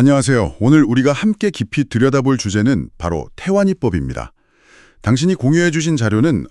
안녕하세요. 오늘 우리가 함께 깊이 들여다볼 주제는 바로 태완이법입니다. 당신이 공유해 주신 자료는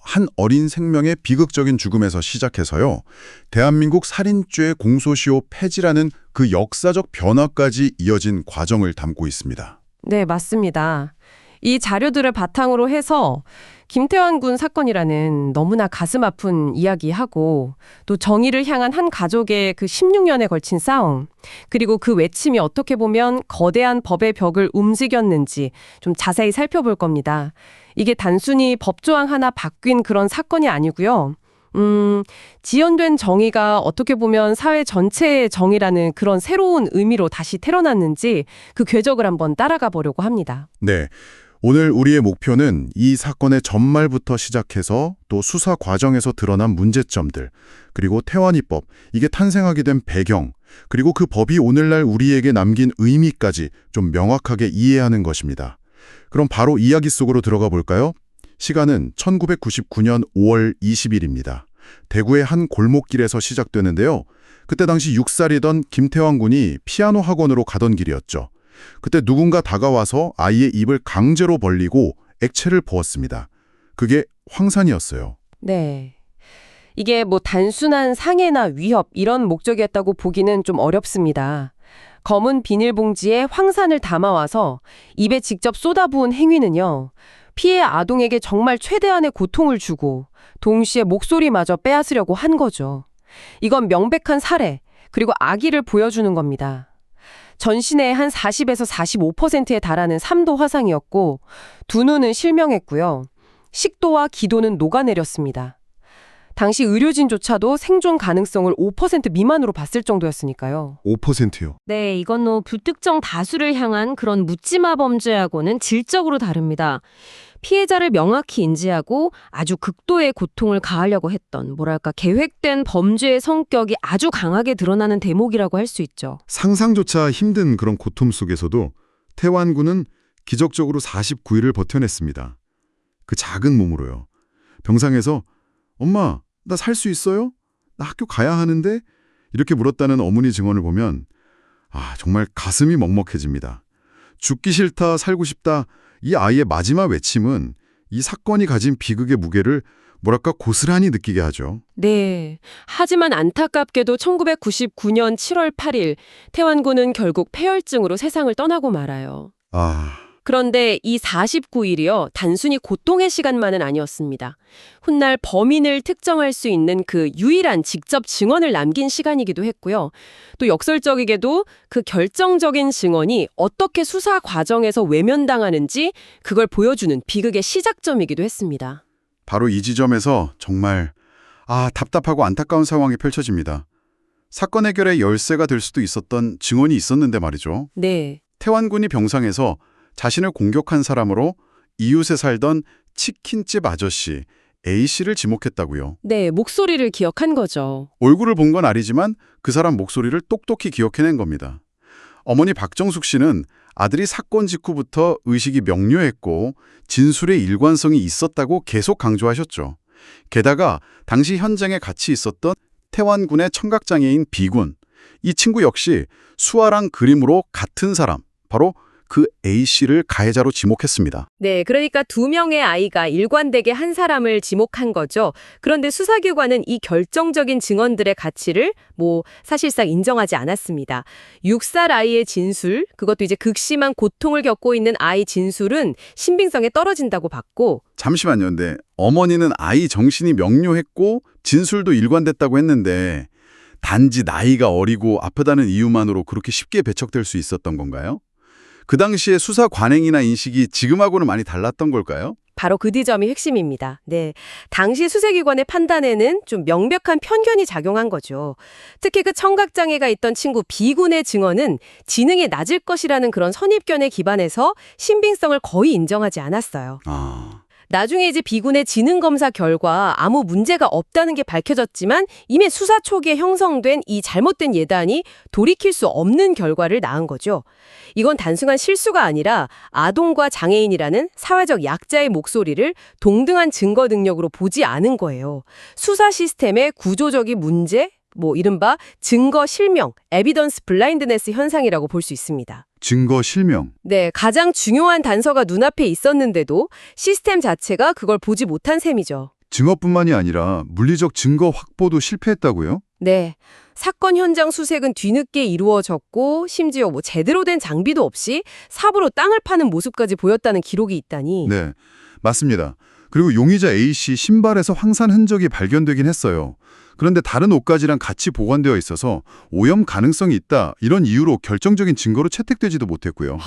한 어린 생명의 비극적인 죽음에서 시작해서요. 대한민국 살인죄 공소시효 폐지라는 그 역사적 변화까지 이어진 과정을 담고 있습니다. 네, 맞습니다. 이 자료들을 바탕으로 해서 김태환 군 사건이라는 너무나 가슴 아픈 이야기하고 또 정의를 향한 한 가족의 그 16년에 걸친 싸움, 그리고 그 외침이 어떻게 보면 거대한 법의 벽을 움직였는지 좀 자세히 살펴볼 겁니다. 이게 단순히 법조항 하나 바뀐 그런 사건이 아니고요. 지연된 정의가 어떻게 보면 사회 전체의 정의라는 그런 새로운 의미로 다시 태어났는지 그 궤적을 한번 따라가 보려고 합니다. 네. 오늘 우리의 목표는 이 사건의 전말부터 시작해서 또 수사 과정에서 드러난 문제점들, 그리고 태완이법, 이게 탄생하게 된 배경, 그리고 그 법이 오늘날 우리에게 남긴 의미까지 좀 명확하게 이해하는 것입니다. 그럼 바로 이야기 속으로 들어가 볼까요? 시간은 1999년 5월 20일입니다. 대구의 한 골목길에서 시작되는데요. 그때 당시 6살이던 김태환 군이 피아노 학원으로 가던 길이었죠. 그때 누군가 다가와서 아이의 입을 강제로 벌리고 액체를 부었습니다. 그게 황산이었어요. 네. 이게 뭐 단순한 상해나 위협 이런 목적이었다고 보기는 좀 어렵습니다. 검은 비닐봉지에 황산을 담아와서 입에 직접 쏟아부은 행위는요. 피해 아동에게 정말 최대한의 고통을 주고 동시에 목소리마저 빼앗으려고 한 거죠. 이건 명백한 살해, 그리고 악의를 보여주는 겁니다. 전신의 한 40에서 45%에 달하는 3도 화상이었고 두 눈은 실명했고요. 식도와 기도는 녹아내렸습니다. 당시 의료진조차도 생존 가능성을 5% 미만으로 봤을 정도였으니까요. 5%요? 네, 이건 뭐 불특정 다수를 향한 그런 묻지마 범죄하고는 질적으로 다릅니다. 피해자를 명확히 인지하고 아주 극도의 고통을 가하려고 했던, 뭐랄까, 계획된 범죄의 성격이 아주 강하게 드러나는 대목이라고 할 수 있죠. 상상조차 힘든 그런 고통 속에서도 태완 군은 기적적으로 49일을 버텨냈습니다. 그 작은 몸으로요. 병상에서 엄마, 나 살 수 있어요? 나 학교 가야 하는데? 이렇게 물었다는 어머니 증언을 보면 정말 가슴이 먹먹해집니다. 죽기 싫다, 살고 싶다. 이 아이의 마지막 외침은 이 사건이 가진 비극의 무게를 뭐랄까 고스란히 느끼게 하죠. 네. 하지만 안타깝게도 1999년 7월 8일 태환 군은 결국 폐혈증으로 세상을 떠나고 말아요. 그런데 이 49일이요. 단순히 고통의 시간만은 아니었습니다. 훗날 범인을 특정할 수 있는 그 유일한 직접 증언을 남긴 시간이기도 했고요. 또 역설적이게도 그 결정적인 증언이 어떻게 수사 과정에서 외면당하는지 그걸 보여주는 비극의 시작점이기도 했습니다. 바로 이 지점에서 정말 답답하고 안타까운 상황이 펼쳐집니다. 사건 해결의 열쇠가 될 수도 있었던 증언이 있었는데 말이죠. 네. 태완 군이 병상에서 자신을 공격한 사람으로 이웃에 살던 치킨집 아저씨 A씨를 지목했다고요. 네, 목소리를 기억한 거죠. 얼굴을 본 건 아니지만 그 사람 목소리를 똑똑히 기억해낸 겁니다. 어머니 박정숙 씨는 아들이 사건 직후부터 의식이 명료했고 진술의 일관성이 있었다고 계속 강조하셨죠. 게다가 당시 현장에 같이 있었던 태완 군의 청각장애인 B군, 이 친구 역시 수아랑 그림으로 같은 사람, 바로 그 A씨를 가해자로 지목했습니다. 네, 그러니까 두 명의 아이가 일관되게 한 사람을 지목한 거죠. 그런데 수사기관은 이 결정적인 증언들의 가치를 사실상 인정하지 않았습니다. 6살 아이의 진술, 그것도 이제 극심한 고통을 겪고 있는 아이 진술은 신빙성에 떨어진다고 봤고. 잠시만요. 근데 어머니는 아이 정신이 명료했고 진술도 일관됐다고 했는데 단지 나이가 어리고 아프다는 이유만으로 그렇게 쉽게 배척될 수 있었던 건가요? 그 당시에 수사 관행이나 인식이 지금하고는 많이 달랐던 걸까요? 바로 그 지점이 핵심입니다. 네, 당시 수사기관의 판단에는 좀 명백한 편견이 작용한 거죠. 특히 그 청각장애가 있던 친구 B군의 증언은 지능이 낮을 것이라는 그런 선입견에 기반해서 신빙성을 거의 인정하지 않았어요. 나중에 이제 B군의 지능검사 결과 아무 문제가 없다는 게 밝혀졌지만 이미 수사 초기에 형성된 이 잘못된 예단이 돌이킬 수 없는 결과를 낳은 거죠. 이건 단순한 실수가 아니라 아동과 장애인이라는 사회적 약자의 목소리를 동등한 증거 능력으로 보지 않은 거예요. 수사 시스템의 구조적인 문제, 이른바 증거 실명, 에비던스 블라인드네스 현상이라고 볼 수 있습니다. 증거 실명. 네, 가장 중요한 단서가 눈앞에 있었는데도 시스템 자체가 그걸 보지 못한 셈이죠. 증거뿐만이 아니라 물리적 증거 확보도 실패했다고요? 네, 사건 현장 수색은 뒤늦게 이루어졌고 심지어 제대로 된 장비도 없이 삽으로 땅을 파는 모습까지 보였다는 기록이 있다니. 네, 맞습니다. 그리고 용의자 A씨 신발에서 황산 흔적이 발견되긴 했어요. 그런데 다른 옷가지랑 같이 보관되어 있어서 오염 가능성이 있다, 이런 이유로 결정적인 증거로 채택되지도 못했고요.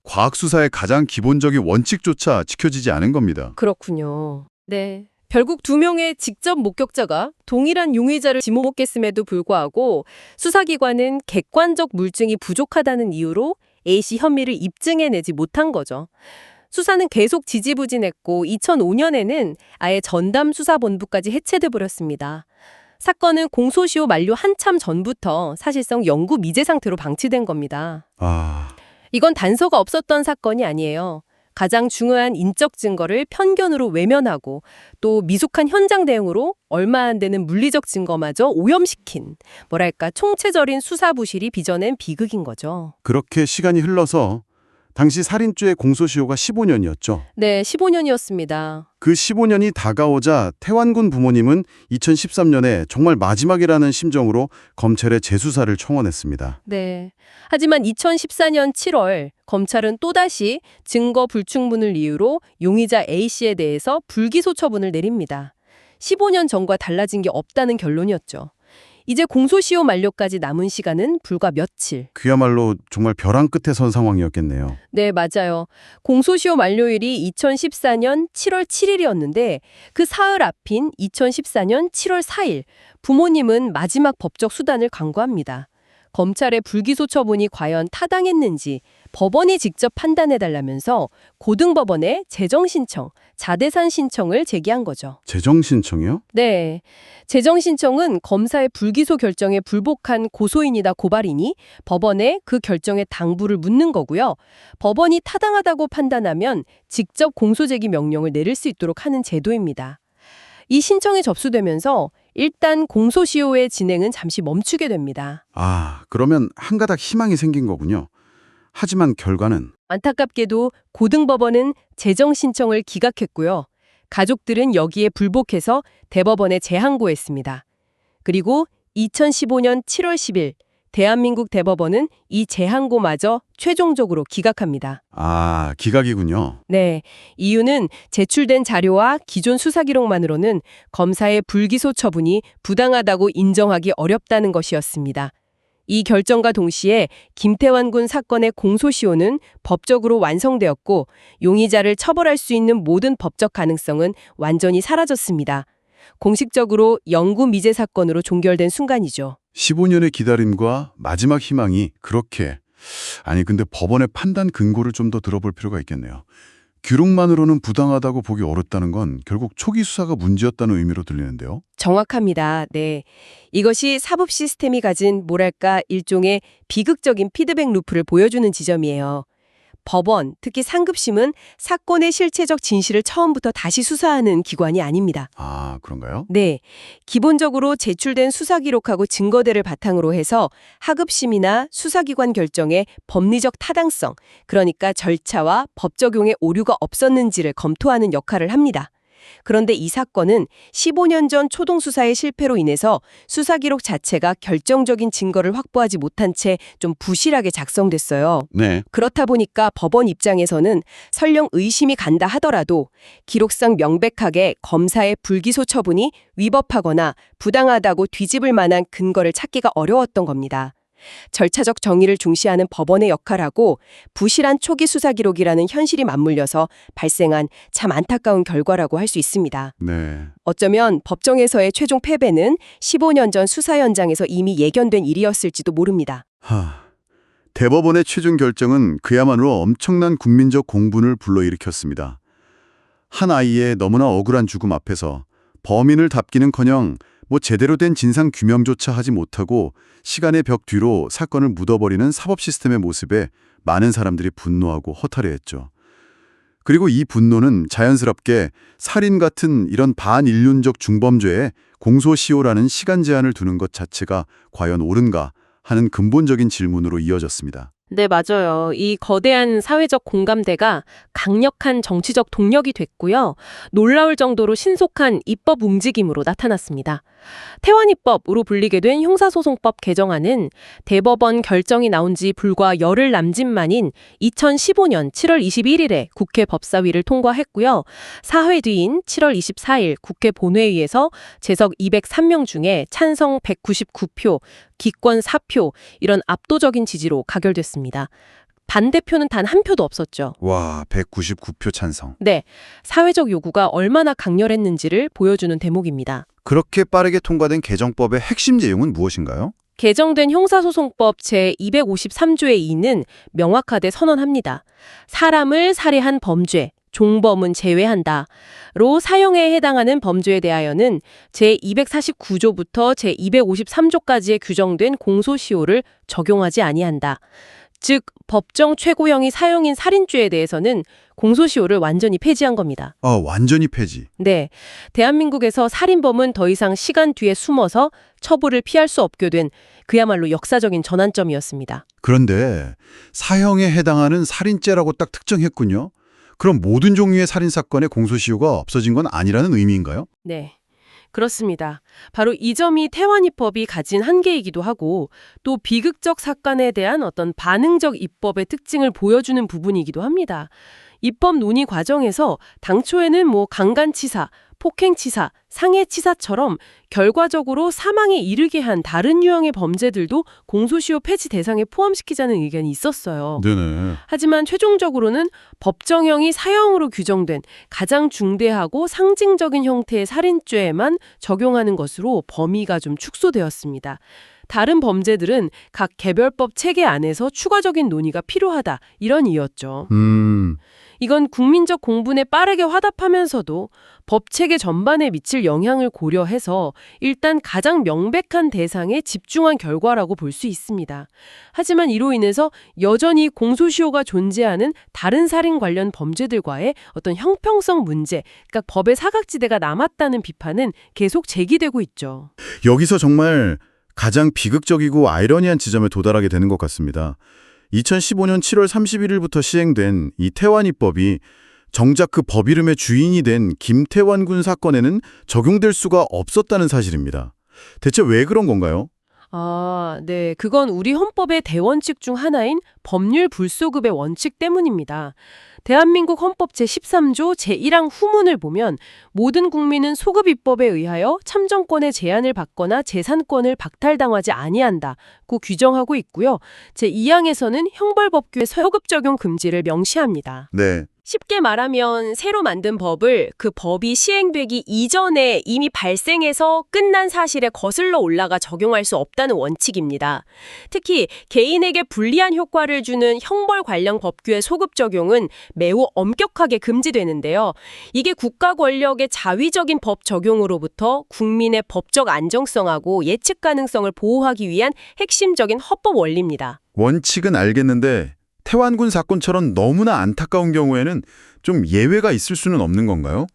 과학 수사의 가장 기본적인 원칙조차 지켜지지 않은 겁니다. 그렇군요. 네. 결국 두 명의 직접 목격자가 동일한 용의자를 지목했음에도 불구하고 수사기관은 객관적 물증이 부족하다는 이유로 A씨 혐의를 입증해내지 못한 거죠. 수사는 계속 지지부진했고 2005년에는 아예 전담수사본부까지 해체돼 버렸습니다. 사건은 공소시효 만료 한참 전부터 사실상 영구 미제 상태로 방치된 겁니다. 이건 단서가 없었던 사건이 아니에요. 가장 중요한 인적 증거를 편견으로 외면하고 또 미숙한 현장 대응으로 얼마 안 되는 물리적 증거마저 오염시킨, 총체적인 수사 부실이 빚어낸 비극인 거죠. 그렇게 시간이 흘러서 당시 살인죄의 공소시효가 15년이었죠. 네, 15년이었습니다. 그 15년이 다가오자 태완군 부모님은 2013년에 정말 마지막이라는 심정으로 검찰에 재수사를 청원했습니다. 네. 하지만 2014년 7월 검찰은 또다시 증거 불충분을 이유로 용의자 A씨에 대해서 불기소 처분을 내립니다. 15년 전과 달라진 게 없다는 결론이었죠. 이제 공소시효 만료까지 남은 시간은 불과 며칠. 그야말로 정말 벼랑 끝에 선 상황이었겠네요. 네, 맞아요. 공소시효 만료일이 2014년 7월 7일이었는데 그 사흘 앞인 2014년 7월 4일 부모님은 마지막 법적 수단을 강구합니다. 검찰의 불기소 처분이 과연 타당했는지 법원이 직접 판단해달라면서 고등법원에 재정신청, 자대산 신청을 제기한 거죠. 재정신청이요? 네. 재정신청은 검사의 불기소 결정에 불복한 고소인이다 고발인이 법원에 그 결정에 당부를 묻는 거고요. 법원이 타당하다고 판단하면 직접 공소제기 명령을 내릴 수 있도록 하는 제도입니다. 이 신청이 접수되면서 일단 공소시효의 진행은 잠시 멈추게 됩니다. 그러면 한 가닥 희망이 생긴 거군요. 하지만 결과는? 안타깝게도 고등법원은 재정신청을 기각했고요. 가족들은 여기에 불복해서 대법원에 재항고했습니다. 그리고 2015년 7월 10일 대한민국 대법원은 이 재항고마저 최종적으로 기각합니다. 기각이군요. 네, 이유는 제출된 자료와 기존 수사 기록만으로는 검사의 불기소 처분이 부당하다고 인정하기 어렵다는 것이었습니다. 이 결정과 동시에 김태환 군 사건의 공소시효는 법적으로 완성되었고 용의자를 처벌할 수 있는 모든 법적 가능성은 완전히 사라졌습니다. 공식적으로 영구 미제 사건으로 종결된 순간이죠. 15년의 기다림과 마지막 희망이 그렇게... 근데 법원의 판단 근거를 좀 더 들어볼 필요가 있겠네요. 기록만으로는 부당하다고 보기 어렵다는 건 결국 초기 수사가 문제였다는 의미로 들리는데요. 정확합니다. 네. 이것이 사법 시스템이 가진 일종의 비극적인 피드백 루프를 보여주는 지점이에요. 법원, 특히 상급심은 사건의 실체적 진실을 처음부터 다시 수사하는 기관이 아닙니다. 그런가요? 네. 기본적으로 제출된 수사 기록하고 증거들을 바탕으로 해서 하급심이나 수사기관 결정의 법리적 타당성, 그러니까 절차와 법 적용에 오류가 없었는지를 검토하는 역할을 합니다. 그런데 이 사건은 15년 전 초동수사의 실패로 인해서 수사 기록 자체가 결정적인 증거를 확보하지 못한 채 좀 부실하게 작성됐어요. 네. 그렇다 보니까 법원 입장에서는 설령 의심이 간다 하더라도 기록상 명백하게 검사의 불기소 처분이 위법하거나 부당하다고 뒤집을 만한 근거를 찾기가 어려웠던 겁니다. 절차적 정의를 중시하는 법원의 역할하고 부실한 초기 수사 기록이라는 현실이 맞물려서 발생한 참 안타까운 결과라고 할 수 있습니다. 네. 어쩌면 법정에서의 최종 패배는 15년 전 수사 현장에서 이미 예견된 일이었을지도 모릅니다. 대법원의 최종 결정은 그야말로 엄청난 국민적 공분을 불러일으켰습니다. 한 아이의 너무나 억울한 죽음 앞에서 범인을 잡기는커녕 제대로 된 진상 규명조차 하지 못하고 시간의 벽 뒤로 사건을 묻어버리는 사법 시스템의 모습에 많은 사람들이 분노하고 허탈해했죠. 그리고 이 분노는 자연스럽게 살인 같은 이런 반인륜적 중범죄에 공소시효라는 시간 제한을 두는 것 자체가 과연 옳은가 하는 근본적인 질문으로 이어졌습니다. 네, 맞아요. 이 거대한 사회적 공감대가 강력한 정치적 동력이 됐고요. 놀라울 정도로 신속한 입법 움직임으로 나타났습니다. 태완입법으로 불리게 된 형사소송법 개정안은 대법원 결정이 나온 지 불과 열흘 남짓 만인 2015년 7월 21일에 국회 법사위를 통과했고요. 사회 뒤인 7월 24일 국회 본회의에서 재석 203명 중에 찬성 199표, 기권 4표 이런 압도적인 지지로 가결됐습니다. 반대표는 단 한 표도 없었죠. 와, 199표 찬성. 네, 사회적 요구가 얼마나 강렬했는지를 보여주는 대목입니다. 그렇게 빠르게 통과된 개정법의 핵심 내용은 무엇인가요? 개정된 형사소송법 제253조의 2는 명확하게 선언합니다. 사람을 살해한 범죄, 종범은 제외한다. 로 사형에 해당하는 범죄에 대하여는 제249조부터 제253조까지에 규정된 공소시효를 적용하지 아니한다. 즉, 법정 최고형이 사형인 살인죄에 대해서는 공소시효를 완전히 폐지한 겁니다. 완전히 폐지. 네, 대한민국에서 살인범은 더 이상 시간 뒤에 숨어서 처벌을 피할 수 없게 된 그야말로 역사적인 전환점이었습니다. 그런데 사형에 해당하는 살인죄라고 딱 특정했군요. 그럼 모든 종류의 살인사건의 공소시효가 없어진 건 아니라는 의미인가요? 네, 그렇습니다. 바로 이 점이 태완입법이 가진 한계이기도 하고 또 비극적 사건에 대한 어떤 반응적 입법의 특징을 보여주는 부분이기도 합니다. 입법 논의 과정에서 당초에는 강간치사, 폭행치사, 상해치사처럼 결과적으로 사망에 이르게 한 다른 유형의 범죄들도 공소시효 폐지 대상에 포함시키자는 의견이 있었어요. 네네. 하지만 최종적으로는 법정형이 사형으로 규정된 가장 중대하고 상징적인 형태의 살인죄에만 적용하는 것으로 범위가 좀 축소되었습니다. 다른 범죄들은 각 개별법 체계 안에서 추가적인 논의가 필요하다, 이런 이유였죠. 이건 국민적 공분에 빠르게 화답하면서도 법체계 전반에 미칠 영향을 고려해서 일단 가장 명백한 대상에 집중한 결과라고 볼 수 있습니다. 하지만 이로 인해서 여전히 공소시효가 존재하는 다른 살인 관련 범죄들과의 어떤 형평성 문제, 그러니까 법의 사각지대가 남았다는 비판은 계속 제기되고 있죠. 여기서 정말 가장 비극적이고 아이러니한 지점에 도달하게 되는 것 같습니다. 2015년 7월 31일부터 시행된 이 태완입법이 정작 그 법 이름의 주인이 된 김태완 군 사건에는 적용될 수가 없었다는 사실입니다. 대체 왜 그런 건가요? 네. 그건 우리 헌법의 대원칙 중 하나인 법률 불소급의 원칙 때문입니다. 대한민국 헌법 제13조 제1항 후문을 보면 모든 국민은 소급 입법에 의하여 참정권의 제한을 받거나 재산권을 박탈당하지 아니한다고 규정하고 있고요. 제2항에서는 형벌법규의 소급 적용 금지를 명시합니다. 네. 쉽게 말하면 새로 만든 법을 그 법이 시행되기 이전에 이미 발생해서 끝난 사실에 거슬러 올라가 적용할 수 없다는 원칙입니다. 특히 개인에게 불리한 효과를 주는 형벌 관련 법규의 소급 적용은 매우 엄격하게 금지되는데요. 이게 국가 권력의 자위적인 법 적용으로부터 국민의 법적 안정성하고 예측 가능성을 보호하기 위한 핵심적인 헌법 원리입니다. 원칙은 알겠는데 태완군 사건처럼 너무나 안타까운 경우에는 좀 예외가 있을 수는 없는 건가요?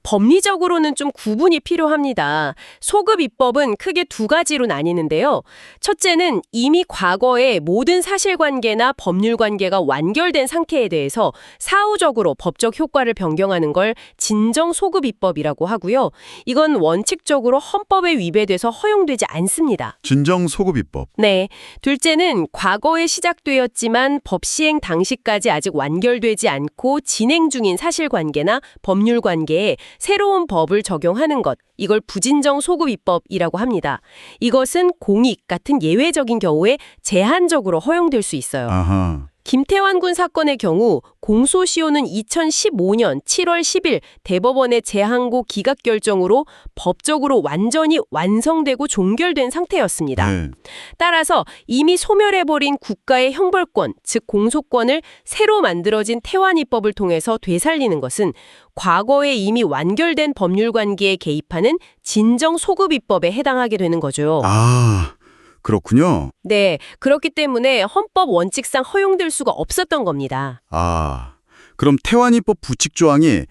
법리적으로는 좀 구분이 필요합니다. 소급 입법은 크게 두 가지로 나뉘는데요. 첫째는 이미 과거에 모든 사실관계나 법률관계가 완결된 상태에 대해서 사후적으로 법적 효과를 변경하는 걸 진정 소급 입법이라고 하고요. 이건 원칙적으로 헌법에 위배돼서 허용되지 않습니다. 진정 소급 입법. 네. 둘째는 과거에 시작되었지만 법 시행 당시까지 아직 완결되지 않고 진행 중인 사실관계나 법률관계에 새로운 법을 적용하는 것, 이걸 부진정 소급 입법이라고 합니다. 이것은 공익 같은 예외적인 경우에 제한적으로 허용될 수 있어요. 아하. 김태완 군 사건의 경우 공소시효는 2015년 7월 10일 대법원의 재항고 기각 결정으로 법적으로 완전히 완성되고 종결된 상태였습니다. 네. 따라서 이미 소멸해버린 국가의 형벌권, 즉 공소권을 새로 만들어진 태완입법을 통해서 되살리는 것은 과거에 이미 완결된 법률관계에 개입하는 진정 소급입법에 해당하게 되는 거죠. 그렇군요. 네, 그렇기 때문에 헌법 원칙상 허용될 수가 없었던 겁니다. 그럼 태완이법 부칙조항이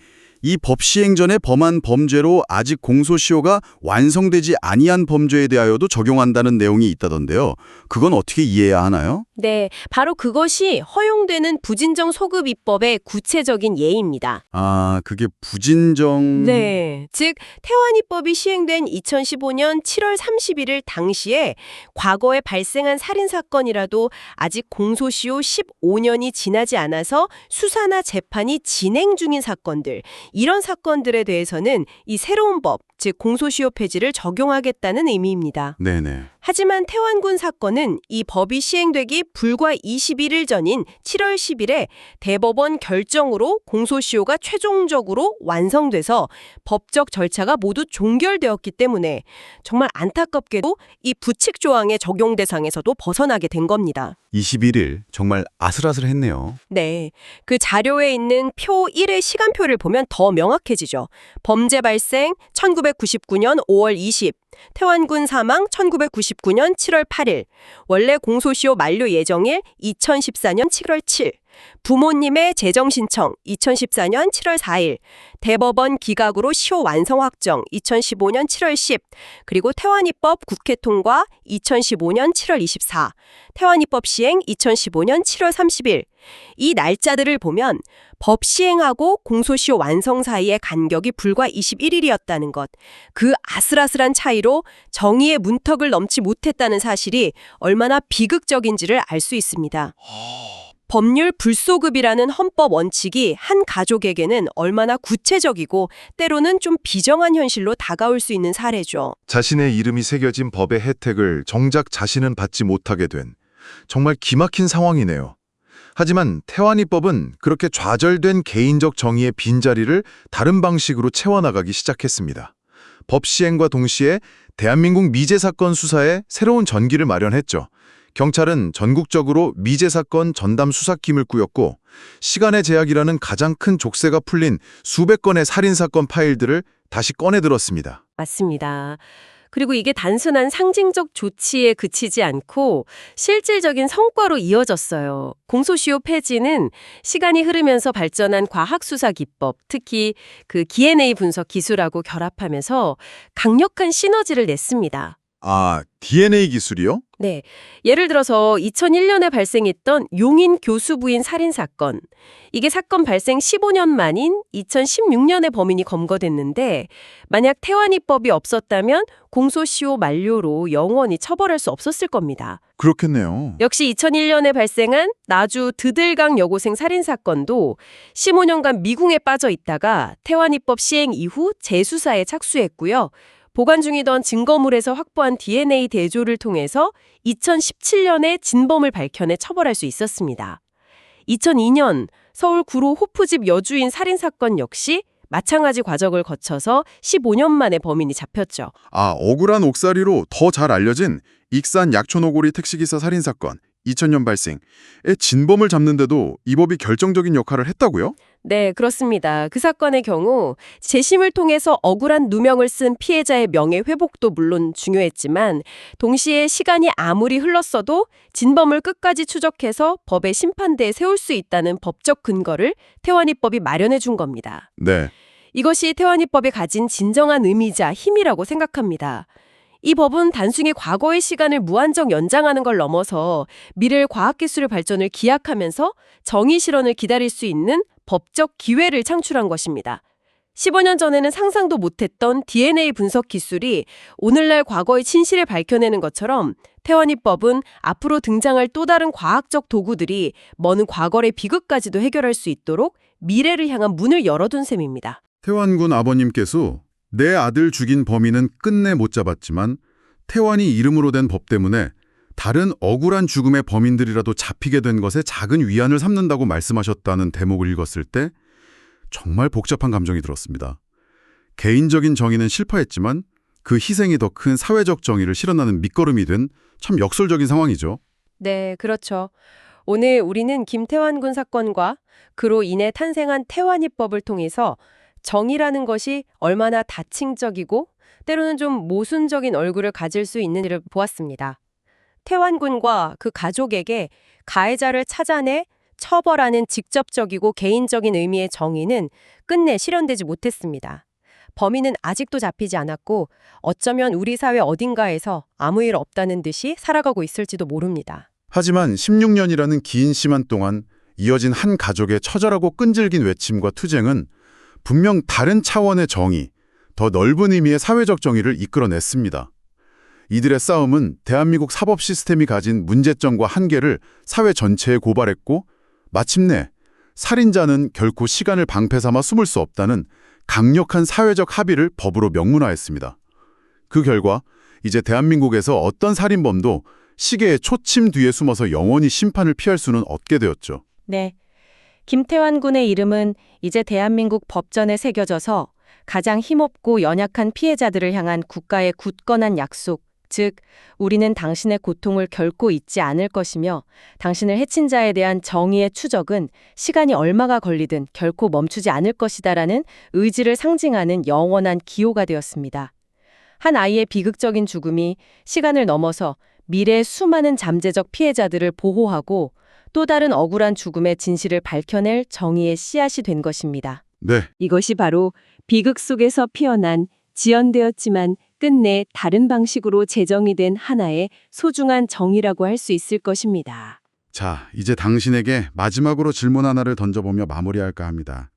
이 법 시행 전에 범한 범죄로 아직 공소시효가 완성되지 아니한 범죄에 대하여도 적용한다는 내용이 있다던데요. 그건 어떻게 이해해야 하나요? 네, 바로 그것이 허용되는 부진정 소급 입법의 구체적인 예입니다. 아, 그게 부진정... 네, 즉 태완이법이 시행된 2015년 7월 31일 당시에 과거에 발생한 살인사건이라도 아직 공소시효 15년이 지나지 않아서 수사나 재판이 진행 중인 사건들, 이런 사건들에 대해서는 이 새로운 법, 즉 공소시효 폐지를 적용하겠다는 의미입니다. 네네. 하지만 태완군 사건은 이 법이 시행되기 불과 21일 전인 7월 10일에 대법원 결정으로 공소시효가 최종적으로 완성돼서 법적 절차가 모두 종결되었기 때문에 정말 안타깝게도 이 부칙 조항의 적용 대상에서도 벗어나게 된 겁니다. 21일 정말 아슬아슬했네요. 네, 그 자료에 있는 표 1의 시간표를 보면 더 명확해지죠. 범죄 발생 1999년 5월 20, 태완군 사망 1999년 7월 8일, 원래 공소시효 만료 예정일 2014년 7월 7, 부모님의 재정 신청 2014년 7월 4일, 대법원 기각으로 시효 완성 확정 2015년 7월 10, 그리고 태완이법 국회 통과 2015년 7월 24, 태완이법 시행 2015년 7월 30일. 이 날짜들을 보면 법 시행하고 공소시효 완성 사이의 간격이 불과 21일이었다는 것, 그 아슬아슬한 차이로 정의의 문턱을 넘지 못했다는 사실이 얼마나 비극적인지를 알 수 있습니다. 법률 불소급이라는 헌법 원칙이 한 가족에게는 얼마나 구체적이고 때로는 좀 비정한 현실로 다가올 수 있는 사례죠. 자신의 이름이 새겨진 법의 혜택을 정작 자신은 받지 못하게 된 정말 기막힌 상황이네요. 하지만 태완이법은 그렇게 좌절된 개인적 정의의 빈자리를 다른 방식으로 채워나가기 시작했습니다. 법 시행과 동시에 대한민국 미제 사건 수사에 새로운 전기를 마련했죠. 경찰은 전국적으로 미제 사건 전담 수사팀을 꾸렸고 시간의 제약이라는 가장 큰 족쇄가 풀린 수백 건의 살인사건 파일들을 다시 꺼내들었습니다. 맞습니다. 그리고 이게 단순한 상징적 조치에 그치지 않고 실질적인 성과로 이어졌어요. 공소시효 폐지는 시간이 흐르면서 발전한 과학수사 기법, 특히 그 DNA 분석 기술하고 결합하면서 강력한 시너지를 냈습니다. 아, DNA 기술이요? 네. 예를 들어서 2001년에 발생했던 용인 교수 부인 살인사건. 이게 사건 발생 15년 만인 2016년에 범인이 검거됐는데 만약 태완이법이 없었다면 공소시효 만료로 영원히 처벌할 수 없었을 겁니다. 그렇겠네요. 역시 2001년에 발생한 나주 드들강 여고생 살인사건도 15년간 미궁에 빠져 있다가 태완이법 시행 이후 재수사에 착수했고요. 보관 중이던 증거물에서 확보한 DNA 대조를 통해서 2017년에 진범을 밝혀내 처벌할 수 있었습니다. 2002년 서울 구로 호프집 여주인 살인사건 역시 마찬가지 과정을 거쳐서 15년 만에 범인이 잡혔죠. 아, 억울한 옥살이로 더 잘 알려진 익산 약촌오고리 택시기사 살인사건 2000년 발생에 진범을 잡는데도 이 법이 결정적인 역할을 했다고요? 네, 그렇습니다. 그 사건의 경우 재심을 통해서 억울한 누명을 쓴 피해자의 명예 회복도 물론 중요했지만 동시에 시간이 아무리 흘렀어도 진범을 끝까지 추적해서 법의 심판대에 세울 수 있다는 법적 근거를 태완이법이 마련해 준 겁니다. 네. 이것이 태완이법이 가진 진정한 의미자 힘이라고 생각합니다. 이 법은 단순히 과거의 시간을 무한정 연장하는 걸 넘어서 미래의 과학기술의 발전을 기약하면서 정의 실현을 기다릴 수 있는 법적 기회를 창출한 것입니다. 15년 전에는 상상도 못했던 DNA 분석 기술이 오늘날 과거의 진실을 밝혀내는 것처럼 태완이법은 앞으로 등장할 또 다른 과학적 도구들이 먼 과거의 비극까지도 해결할 수 있도록 미래를 향한 문을 열어둔 셈입니다. 태완군 아버님께서 내 아들 죽인 범인은 끝내 못 잡았지만 태완이 이름으로 된 법 때문에 다른 억울한 죽음의 범인들이라도 잡히게 된 것에 작은 위안을 삼는다고 말씀하셨다는 대목을 읽었을 때 정말 복잡한 감정이 들었습니다. 개인적인 정의는 실패했지만 그 희생이 더 큰 사회적 정의를 실현하는 밑거름이 된 참 역설적인 상황이죠. 네, 그렇죠. 오늘 우리는 김태완군 사건과 그로 인해 탄생한 태완이법을 통해서 정의라는 것이 얼마나 다층적이고 때로는 좀 모순적인 얼굴을 가질 수 있는지를 보았습니다. 태완군과 그 가족에게 가해자를 찾아내 처벌하는 직접적이고 개인적인 의미의 정의는 끝내 실현되지 못했습니다. 범인은 아직도 잡히지 않았고 어쩌면 우리 사회 어딘가에서 아무 일 없다는 듯이 살아가고 있을지도 모릅니다. 하지만 16년이라는 긴 시간 동안 이어진 한 가족의 처절하고 끈질긴 외침과 투쟁은 분명 다른 차원의 정의, 더 넓은 의미의 사회적 정의를 이끌어냈습니다. 이들의 싸움은 대한민국 사법 시스템이 가진 문제점과 한계를 사회 전체에 고발했고 마침내 살인자는 결코 시간을 방패 삼아 숨을 수 없다는 강력한 사회적 합의를 법으로 명문화했습니다. 그 결과 이제 대한민국에서 어떤 살인범도 시계의 초침 뒤에 숨어서 영원히 심판을 피할 수는 없게 되었죠. 네. 김태환 군의 이름은 이제 대한민국 법전에 새겨져서 가장 힘없고 연약한 피해자들을 향한 국가의 굳건한 약속, 즉 우리는 당신의 고통을 결코 잊지 않을 것이며 당신을 해친 자에 대한 정의의 추적은 시간이 얼마가 걸리든 결코 멈추지 않을 것이다라는 의지를 상징하는 영원한 기호가 되었습니다. 한 아이의 비극적인 죽음이 시간을 넘어서 미래의 수많은 잠재적 피해자들을 보호하고 또 다른 억울한 죽음의 진실을 밝혀낼 정의의 씨앗이 된 것입니다. 네, 이것이 바로 비극 속에서 피어난 지연되었지만 끝내 다른 방식으로 제정이 된 하나의 소중한 정의라고 할 수 있을 것입니다. 자, 이제 당신에게 마지막으로 질문 하나를 던져보며 마무리할까 합니다.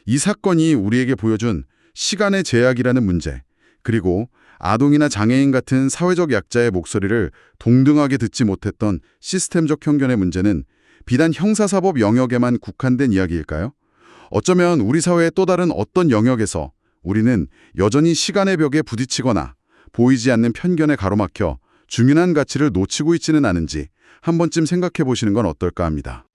이 사건이 우리에게 보여준 시간의 제약이라는 문제, 그리고 아동이나 장애인 같은 사회적 약자의 목소리를 동등하게 듣지 못했던 시스템적 편견의 문제는 비단 형사사법 영역에만 국한된 이야기일까요? 어쩌면 우리 사회의 또 다른 어떤 영역에서 우리는 여전히 시간의 벽에 부딪히거나 보이지 않는 편견에 가로막혀 중요한 가치를 놓치고 있지는 않은지 한 번쯤 생각해 보시는 건 어떨까 합니다.